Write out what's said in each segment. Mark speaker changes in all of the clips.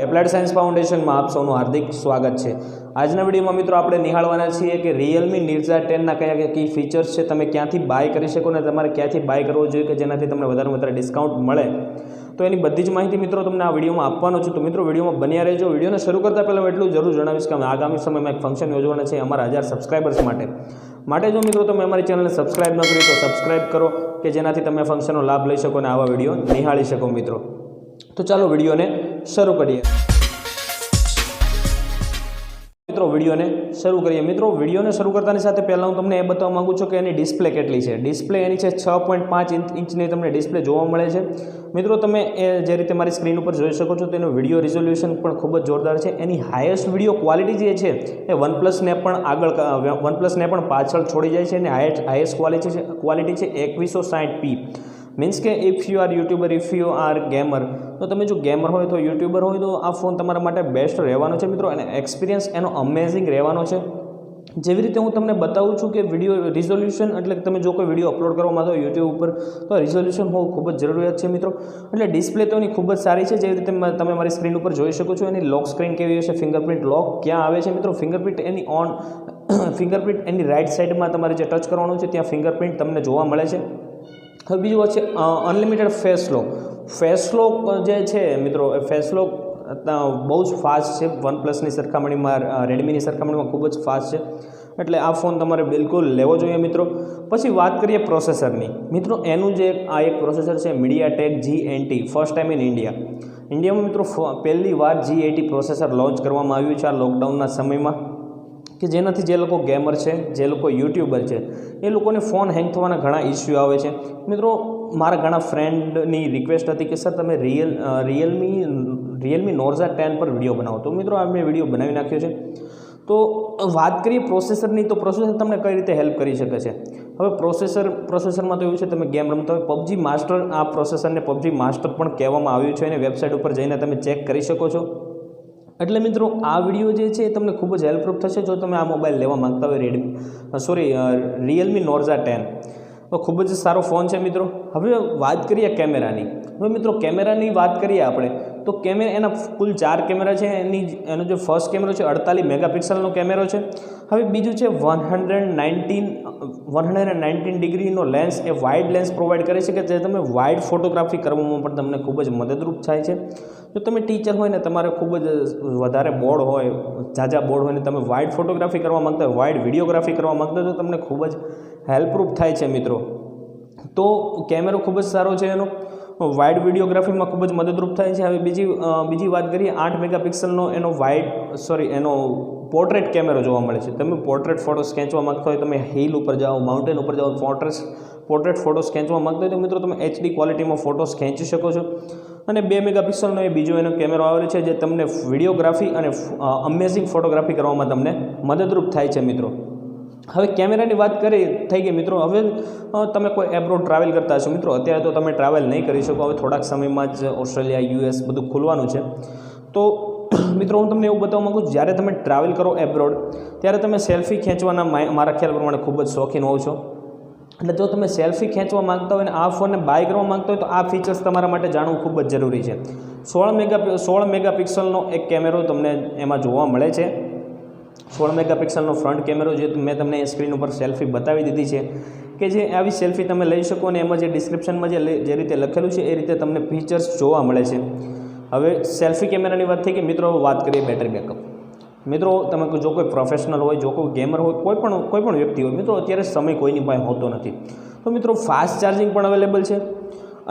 Speaker 1: Applied science ફાઉન્ડેશનમાં આપ સૌનું હાર્દિક સ્વાગત છે। આજના વિડીયોમાં મિત્રો આપણે નિહાળવાના છીએ કે Realme NARZO 10ના કયા કી ફીચર્સ છે, તમે ક્યાંથી બાય કરી શકો ને તમારે ક્યાંથી બાય કરવો જોઈએ કે જેનાથી તમને વધારે ડિસ્કાઉન્ટ મળે, તો એની બધી જ માહિતી મિત્રો તમને આ વિડીયોમાં આપવાનો છું। તો મિત્રો વિડીયોમાં બન્યા રહેજો। વિડીયોને શરૂ કરતાં પહેલાં હું એટલું જરૂર જણાવીશ કે અમે આગામી સમયમાં એક ફંક્શન યોજવાના છે અમારા 1000 સબસ્ક્રાઇબર્સ માટે જો મિત્રો તમે અમારી ચેનલને સબસ્ક્રાઇબ ન કરી તો સબસ્ક્રાઇબ કરો કે જેનાથી તમે ફંક્શનનો લાભ લઈ શકો અને આવા વિડીયો નિહાળી શકો મિત્રો। તો ચાલો વિડીયોને શરૂ કરીએ। મિત્રો વિડીયોને શરૂ કરતાની સાથે પહેલાં હું તમને એ બતાવવા માંગુ છું કે એની ડિસ્પ્લે કેટલી છે। ડિસ્પ્લે એની છે 6.5 ઇંચની તમને ડિસ્પ્લે જોવા મળે છે। મિત્રો તમે એ જે રીતે મારી સ્ક્રીન ઉપર જોઈ શકો છો તેનું વિડીયો રિઝોલ્યુશન પણ ખૂબ જ જોરદાર છે। એની હાઈએસ્ટ વિડીયો ક્વોલિટી જે છે એ વનપ્લસને પણ પાછળ છોડી જાય છે અને હાઈએસ્ટ ક્વોલિટી છે 2160p। મીન્સ કે if you are YouTuber, if you are gamer, તો તમે જો ગેમર હોય તો યુટ્યુબર હોય તો આ ફોન તમારા માટે બેસ્ટ રહેવાનો છે મિત્રો, અને એક્સપિરિયન્સ એનો અમેઝિંગ રહેવાનો છે। જેવી રીતે હું તમને બતાવું છું કે વિડીયો રિઝોલ્યુશન એટલે કે તમે જો કોઈ વિડીયો અપલોડ કરવા માંગો યુટ્યુબ ઉપર તો રિઝોલ્યુશન હોવું ખૂબ જ જરૂરિયાત છે મિત્રો। એટલે ડિસ્પ્લે તો એની ખૂબ જ સારી છે। જેવી રીતે તમે મારી સ્ક્રીન ઉપર જોઈ શકો છો એની લોક સ્ક્રીન કેવી હશે, ફિંગરપ્રિન્ટ લોક ક્યાં આવે છે મિત્રો, ફિંગરપ્રિન્ટ એની રાઇટ સાઈડમાં તમારે જે ટચ કરવાનું છે ત્યાં ફિંગરપ્રિન્ટ તમને જોવા મળે છે। હવે બીજું છે અનલિમિટેડ ફેસ લોક જે છે મિત્રો, એ ફેસ લોક બહુ જ ફાસ્ટ છે। વનપ્લસની સરખામણીમાં, રેડમીની સરખામણીમાં ખૂબ જ ફાસ્ટ છે, એટલે આ ફોન તમારે બિલકુલ લેવો જોઈએ મિત્રો। પછી વાત કરીએ પ્રોસેસરની। મિત્રો એનું જે આ એક પ્રોસેસર છે MediaTek G80, first time in ઇન્ડિયામાં મિત્રો પહેલી વાર G80 પ્રોસેસર લોન્ચ કરવામાં આવ્યું છે આ લોકડાઉનના સમયમાં, કે જેનાથી જે લોકો ગેમર છે, જે લોકો યુટ્યુબર છે, એ લોકોને ફોન હેંગ થવાના ઘણા ઇસ્યુ આવે છે મિત્રો। મારા ઘણા ફ્રેન્ડની રિક્વેસ્ટ હતી કે સર તમે Realme NARZO 10 પર વિડીયો બનાવો, તો મિત્રો આ મેં વિડીયો બનાવી નાખ્યો છે। તો વાત કરીએ પ્રોસેસરની, તો પ્રોસેસર તમને કઈ રીતે હેલ્પ કરી શકે છે। હવે પ્રોસેસરમાં તો એવું છે તમે ગેમ રમતા હોય, PUBG માસ્ટર, આ પ્રોસેસરને PUBG માસ્ટર પણ કહેવામાં આવ્યું છે, એને વેબસાઇટ ઉપર જઈને તમે ચેક કરી શકો છો। એટલે મિત્રો આ વિડીયો જે છે એ તમને ખૂબ જ હેલ્પરૂપ થશે જો તમે આ મોબાઈલ લેવા માંગતા હોય Realme NARZO 10, તો ખૂબ જ સારો ફોન છે મિત્રો। હવે વાત કરીએ કેમેરાની। હવે મિત્રો કેમેરાની વાત કરીએ આપણે તો એના કુલ 4 કેમેરા છે। એનો જે ફર્સ્ટ કેમેરો છે 48 મેગાપિક્સલનો કેમેરો છે। હવે બીજું છે 119 ડિગ્રીનો લેન્સ, એ વાઇડ લેન્સ પ્રોવાઈડ કરે છે કે જે તમે વાઇડ ફોટોગ્રાફી કરવામાં પણ તમને ખૂબ જ મદદરૂપ થાય છે। જો તમે ટીચર હોય ને, તમારે ખૂબ જ વધારે બોર્ડ હોય, ઝાઝા બોર્ડ હોય ને તમે વાઇડ ફોટોગ્રાફી કરવા માગતા હોય, વાઇડ વિડીયોગ્રાફી કરવા માગતા હોય તો તમને ખૂબ જ હેલ્પરૂપ થાય છે મિત્રો। તો કેમેરો ખૂબ જ સારો છે, એનો વાઇડ વિડીયોગ્રાફીમાં ખૂબ જ મદદરૂપ થાય છે। હવે બીજી વાત કરીએ 8 મેગાપિક્સલનો એનો પોર્ટ્રેટ કેમેરો જોવા મળે છે। તમે પોર્ટ્રેટ ફોટોસ ખેંચવા માગતા હોય, તમે હિલ ઉપર જાઓ, માઉન્ટેન ઉપર જાઓ, પોર્ટ્રેટ ફોટોસ ખેંચવા માગતા હોય તો મિત્રો તમે HD ક્વોલિટીમાં ફોટોસ ખેંચી શકો છો। અને 2 મેગાપિક્સલનો એ બીજો એનો કેમેરો આવેલો છે જે તમને વિડીયોગ્રાફી અને અમેઝિંગ ફોટોગ્રાફી કરવામાં તમને મદદરૂપ થાય છે મિત્રો। હવે કેમેરાની વાત થઈ ગઈ મિત્રો। હવે તમે કોઈ એબ્રોડ ટ્રાવેલ કરતા હશો મિત્રો, અત્યારે તો તમે ટ્રાવેલ નહીં કરી શકો, હવે થોડાક સમયમાં જ ઓસ્ટ્રેલિયા, US બધું ખુલવાનું છે। તો મિત્રો હું તમને એવું બતાવવા માગું છું, જ્યારે તમે ટ્રાવેલ કરો એબ્રોડ ત્યારે તમે સેલ્ફી ખેંચવાના મારા ખ્યાલ પ્રમાણે ખૂબ જ શોખીન હોવ છો। એટલે જો તમે સેલ્ફી ખેંચવા માંગતા હોય અને આ ફોનને બાય કરવા માંગતા હોય તો આ ફીચર્સ તમારા માટે જાણવું ખૂબ જ જરૂરી છે। 16 મેગાપિક્સલનો એક કેમેરો તમને એમાં જોવા મળે છે। 16 મેગાપિક્સલનો ફ્રન્ટ કેમેરો, જે મેં તમને સ્ક્રીન ઉપર સેલ્ફી બતાવી દીધી છે કે જે આવી સેલ્ફી તમે લઈ શકો, અને એમાં જે ડિસ્ક્રિપ્શનમાં જે રીતે લખેલું છે એ રીતે તમને ફીચર્સ જોવા મળે છે। હવે સેલ્ફી કેમેરાની વાત થઈ ગઈ મિત્રો। વાત કરીએ બેટરી બેકઅપ। મિત્રો તમે જો કોઈ પ્રોફેશનલ હોય, જો કોઈ ગેમર હોય, કોઈ પણ વ્યક્તિ હોય મિત્રો, અત્યારે સમય કોઈની પાસે હોતો નથી, તો મિત્રો ફાસ્ટ ચાર્જિંગ પણ અવેલેબલ છે।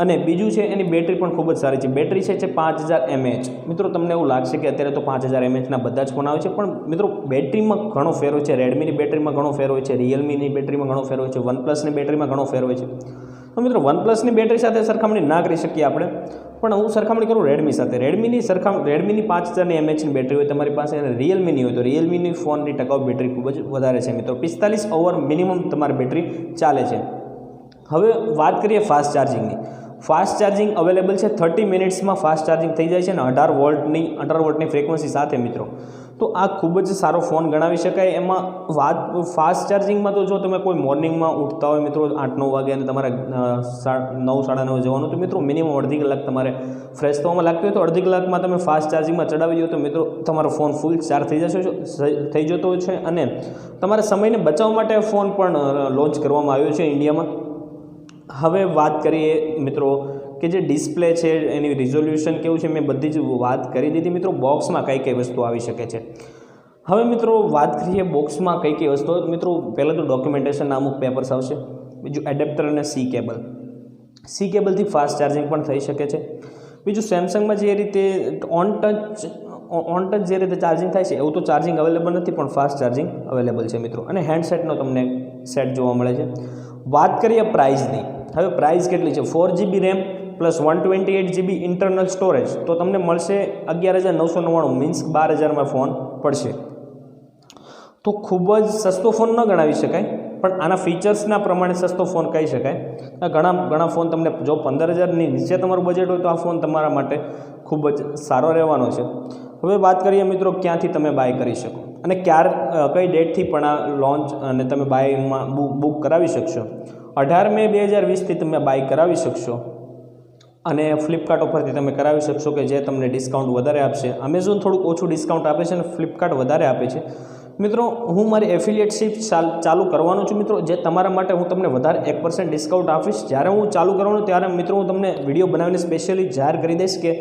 Speaker 1: અને બીજું છે એની બેટરી પણ ખૂબ જ સારી છે। બેટરી છે 5000 mAh। મિત્રો તમને એવું લાગશે કે અત્યારે તો 5000 mAhના બધા જ ફોન આવે છે, પણ મિત્રો બેટરીમાં ઘણો ફેર હોય છે। રેડમીની બેટરીમાં ઘણો ફેર હોય છે, રિયલમીની બેટરીમાં ઘણો ફેર હોય છે, વનપ્લસની બેટરીમાં ઘણો ફેર હોય છે। તો મિત્રો વનપ્લસની બેટરી સાથે સરખામણી ના કરી શકીએ આપણે, પણ હું સરખામણી કરું રેડમી સાથે। રેડમીની 5000 mAhની બેટરી હોય તમારી પાસે, અને રિયલમીની હોય તો રિયલમીની ફોનની ટકાઉ બેટરી ખૂબ જ વધારે છે મિત્રો। 45 અવર મિનિમમ તમારી બેટરી ચાલે છે। હવે વાત કરીએ ફાસ્ટ ચાર્જિંગની। ફાસ્ટ ચાર્જિંગ અવેલેબલ છે, 30 મિનિટ્સમાં ફાસ્ટ ચાર્જિંગ થઈ જાય છે અને 18 વોલ્ટની ફ્રીક્વન્સી સાથે મિત્રો. તો આ ખૂબ જ સારો ફોન ગણાવી શકાય. એમાં વાત ફાસ્ટ ચાર્જિંગમાં તો જો તમે કોઈ મોર્નિંગમાં ઉઠતા હોય મિત્રો 8-9 વાગે અને તમારે 9-9:30 જવાનું, તો મિત્રો મિનિમમ અડધી કલાક તમારે ફ્રેશ થવામાં લાગતી હોય, તો અડધી કલાકમાં તમે ફાસ્ટ ચાર્જિંગમાં ચડાવી દો તો મિત્રો તમારો ફોન ફૂલ ચાર્જ થઈ જતો હોય છે. અને તમારા સમયને બચાવવા માટે ફોન પણ લોન્ચ કરવામાં આવ્યો છે ઇન્ડિયામાં. હવે વાત કરીએ મિત્રો કે જે ડિસ્પ્લે છે એની રિઝોલ્યુશન કેવું છે, મેં બધી જ વાત કરી દીધી મિત્રો. બોક્સમાં કઈ કઈ વસ્તુ આવી શકે છે. હવે મિત્રો વાત કરીએ બોક્સમાં કઈ કઈ વસ્તુઓ. મિત્રો પહેલાં તો ડોક્યુમેન્ટેશનના અમુક પેપર્સ આવશે, બીજું એડેપ્ટર અને સી કેબલથી ફાસ્ટ ચાર્જિંગ પણ થઈ શકે છે. બીજું સેમસંગમાં જે રીતે ઓન ટચ જે રીતે ચાર્જિંગ થાય છે એવું તો ચાર્જિંગ અવેલેબલ નથી, પણ ફાસ્ટ ચાર્જિંગ અવેલેબલ છે મિત્રો. અને હેન્ડસેટનો તમને સેટ જોવા મળે છે. વાત કરીએ પ્રાઇસની. હવે પ્રાઇસ કેટલી છે? 4GB RAM plus 128GB internal storage તો તમને મળશે 11,999, મીન્સ 12,000માં ફોન પડશે. તો ખૂબ જ સસ્તો ફોન ન ગણાવી શકાય, પણ આના ફીચર્સના પ્રમાણે સસ્તો ફોન કહી શકાય. ઘણા ફોન તમને જો 15,000ની નીચે તમારું બજેટ હોય તો આ ફોન તમારા માટે ખૂબ જ સારો રહેવાનો છે. હવે વાત કરીએ મિત્રો ક્યાંથી તમે બાય કરી શકો અને કઈ ડેટથી પણ આ લોન્ચ અને તમે બાયમાં બુક કરાવી શકશો. 18 મે 2020થી તમે બાય કરાવી શકશો અને ફ્લિપકાર્ટ ઉપરથી તમે કરાવી શકશો કે જે તમને ડિસ્કાઉન્ટ વધારે આપશે. અમેઝોન થોડુંક ઓછું ડિસ્કાઉન્ટ આપે છે અને ફ્લિપકાર્ટ વધારે આપે છે. મિત્રો હું મારી એફિલિએટશીપ ચાલુ કરવાનો છું મિત્રો, જે તમારા માટે હું તમને વધારે 1% ડિસ્કાઉન્ટ આપીશ. જ્યારે હું ચાલુ કરવાનું ત્યારે મિત્રો હું તમને વિડીયો બનાવીને સ્પેશિયલી જાહેર કરી દઈશ કે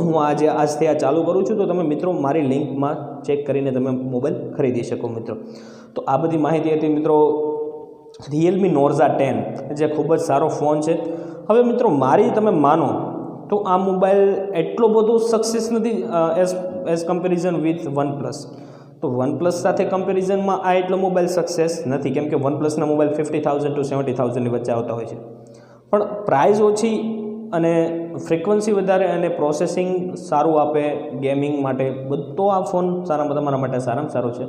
Speaker 1: હું આજથી આ ચાલુ કરું છું, તો તમે મિત્રો મારી લિંકમાં ચેક કરીને તમે મોબાઈલ ખરીદી શકો મિત્રો. તો આ બધી માહિતી હતી મિત્રો Realme NARZO 10, જે ખૂબ જ સારો ફોન છે. હવે મિત્રો મારી તમે માનો તો આ મોબાઈલ એટલો બધો સક્સેસ નથી એઝ કમ્પેરિઝન વિથ OnePlus. તો OnePlus સાથે કમ્પેરિઝનમાં આ એટલો મોબાઈલ સક્સેસ નથી, કેમ કે OnePlusના મોબાઈલ 50,000 to 70,000ની વચ્ચે આવતા હોય છે. પણ પ્રાઇસ ઓછી અને ફ્રિકવન્સી વધારે અને પ્રોસેસિંગ સારું આપે ગેમિંગ માટે, બધો આ ફોન તમારા માટે સારામાં સારો છે.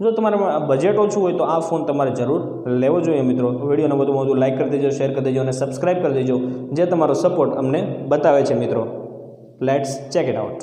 Speaker 1: જો તમારા બજેટ ઓછું હોય તો આ ફોન તમારે જરૂર લેવો જોઈએ મિત્રો. વિડીયોને વધુ લાઇક કરી દેજો, શેર કરી દેજો અને સબસ્ક્રાઈબ કરી દેજો, જે તમારો સપોર્ટ અમને બતાવે છે મિત્રો. Let's check it out.